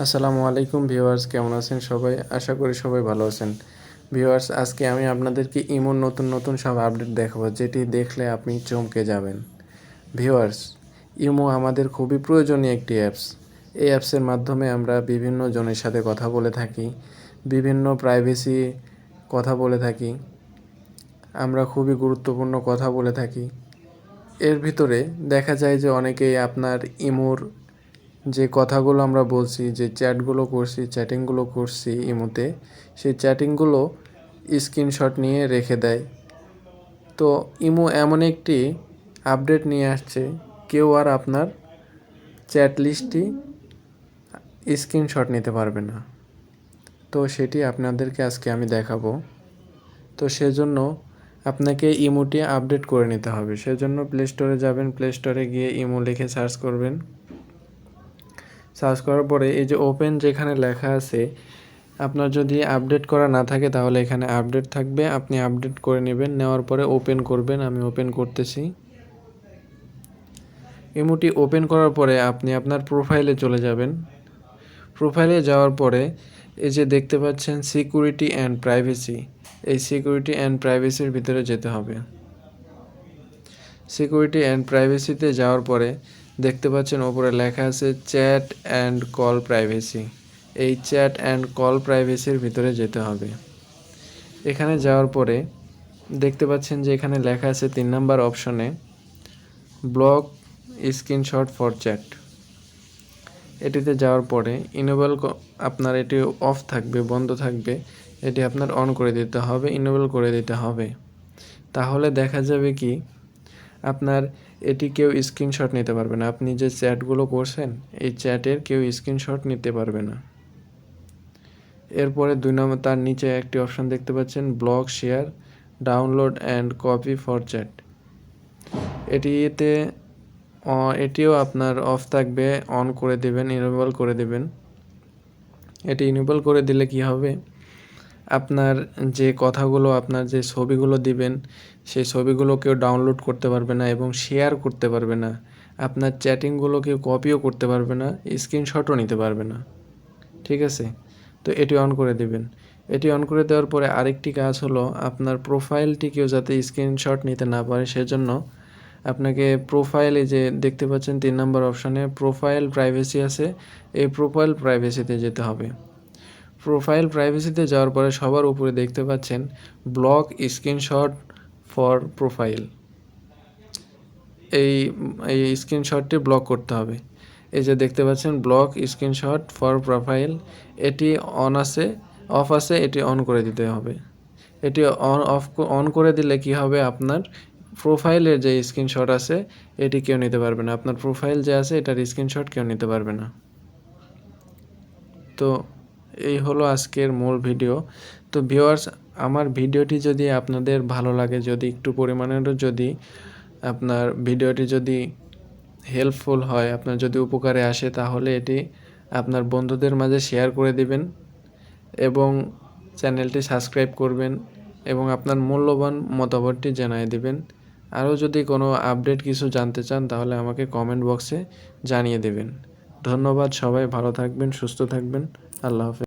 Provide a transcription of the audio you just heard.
আসসালামু আলাইকুম ভিউয়ার্স, কেমন আছেন সবাই? আশা করি সবাই ভালো আছেন। ভিউয়ার্স, আজকে আমি আপনাদেরকে ইমোর নতুন সব আপডেট দেখাবো, যেটি দেখলে আপনি চমকে যাবেন। ভিউয়ার্স, ইমো আমাদের খুবই প্রয়োজনীয় একটি অ্যাপস। এই অ্যাপসের মাধ্যমে আমরা বিভিন্ন জনের সাথে কথা বলে থাকি, বিভিন্ন প্রাইভেসি কথা বলে থাকি, আমরা খুবই গুরুত্বপূর্ণ কথা বলে থাকি। এর ভিতরে দেখা যায় যে অনেকেই আপনার ইমোর যে কথাগুলো আমরা বলছি, যে চ্যাটিংগুলো করছি ইমোতে, সেই চ্যাটিংগুলো স্ক্রিনশট নিয়ে রেখে দেয়। তো ইমো এমন একটি আপডেট নিয়ে আসছে, কেউ আর আপনার চ্যাট লিস্টটি স্ক্রিনশট নিতে পারবে না। তো সেটি আপনাদেরকে আজকে আমি দেখাবো। তো সেজন্য আপনাকে ইমোটি আপডেট করে নিতে হবে। সেজন্য প্লে স্টোরে যাবেন, প্লে স্টোরে গিয়ে ইমো লিখে সার্চ করবেন। সার্চ করার পরে এই যে ওপেন যেখানে লেখা আছে, আপনার যদি আপডেট করা না থাকে তাহলে এখানে আপডেট থাকবে, আপনি আপডেট করে নেবেন। নেওয়ার পরে ওপেন করবেন। আমি ওপেন করতেছি। ইমোটি ওপেন করার পরে আপনি আপনার প্রোফাইলে চলে যাবেন। প্রোফাইলে যাওয়ার পরে এই যে দেখতে পাচ্ছেন সিকিউরিটি অ্যান্ড প্রাইভেসি, এই সিকিউরিটি অ্যান্ড প্রাইভেসির ভিতরে যেতে হবে। সিকিউরিটি অ্যান্ড প্রাইভেসিতে যাওয়ার পরে দেখতে পাচ্ছেন ওপরে লেখা আছে চ্যাট অ্যান্ড কল প্রাইভেসি। এই চ্যাট অ্যান্ড কল প্রাইভেসির ভিতরে যেতে হবে। এখানে যাওয়ার পরে দেখতে পাচ্ছেন যে এখানে লেখা আছে 3 নাম্বার অপশনে ব্লক স্ক্রিনশট ফর চ্যাট। এটিতে যাওয়ার পরে ইনেবল আপনার এটি অফ থাকবে, বন্ধ থাকবে, এটি আপনার অন করে দিতে হবে, ইনেবল করে দিতে হবে। তাহলে দেখা যাবে কি আপনার এটি কেউ স্ক্রিনশট নিতে পারবে না। আপনি যে চ্যাটগুলো করছেন এই চ্যাটের কেউ স্ক্রিনশট নিতে পারবে না। এরপরে 2 নম্বর তার নিচে একটি অপশন দেখতে পাচ্ছেন block share download and copy for chat. এটিও আপনার অফ থাকবে, অন করে দেবেন, ইনেবল করে দেবেন। এটি ইনেবল করে দিলে কি হবে, আপনার যে কথাগুলো, আপনার যে ছবিগুলো দিবেন সেই ছবিগুলো কেউ ডাউনলোড করতে পারবে না এবং শেয়ার করতে পারবে না। আপনার চ্যাটিংগুলো কেউ কপিও করতে পারবে না, স্ক্রিনশটও নিতে পারবে না। ঠিক আছে? তো এটি অন করে দিবেন। এটি অন করে দেওয়ার পরে আরেকটি কাজ হলো, আপনার প্রোফাইলটি কেউ যাতে স্ক্রিনশট নিতে না পারে সেজন্য আপনাকে প্রোফাইলে যে দেখতে পাচ্ছেন 3 নম্বর অপশনে প্রোফাইল প্রাইভেসি আছে, এই প্রোফাইল প্রাইভেসিতে যেতে হবে। প্রোফাইল প্রাইভেসিতে যাওয়ার পরে সবার উপরে দেখতে পাচ্ছেন ব্লক স্ক্রিনশট ফর প্রোফাইল। এই এই স্ক্রিনশটটি ব্লক করতে হবে। এই যে দেখতে পাচ্ছেন ব্লক স্ক্রিনশট ফর প্রোফাইল, এটি অফ আছে, এটি অন করে দিতে হবে। এটি অন করে দিলে কি হবে, আপনার প্রোফাইলের যে স্ক্রিনশট আছে এটি কেউ নিতে পারবে না। আপনার প্রোফাইল যে আছে এটার স্ক্রিনশট কেউ নিতে পারবে না। তো এই হলো আজকের মূল ভিডিও। তো ভিউয়ার্স, আমার ভিডিওটি যদি আপনাদের ভালো লাগে, যদি একটু পরিমাণেরও যদি আপনার ভিডিওটি যদি হেল্পফুল হয়, আপনার যদি উপকারে আসে, তাহলে এটি আপনার বন্ধুদের মাঝে শেয়ার করে দিবেন এবং চ্যানেলটি সাবস্ক্রাইব করবেন এবং আপনার মূল্যবান মতামতটি জানিয়ে দিবেন। আরও যদি কোনো আপডেট কিছু জানতে চান তাহলে আমাকে কমেন্ট বক্সে জানিয়ে দেবেন। ধন্যবাদ, সবাই ভালো থাকবেন, সুস্থ থাকবেন। আল্লাহ হাফেজ।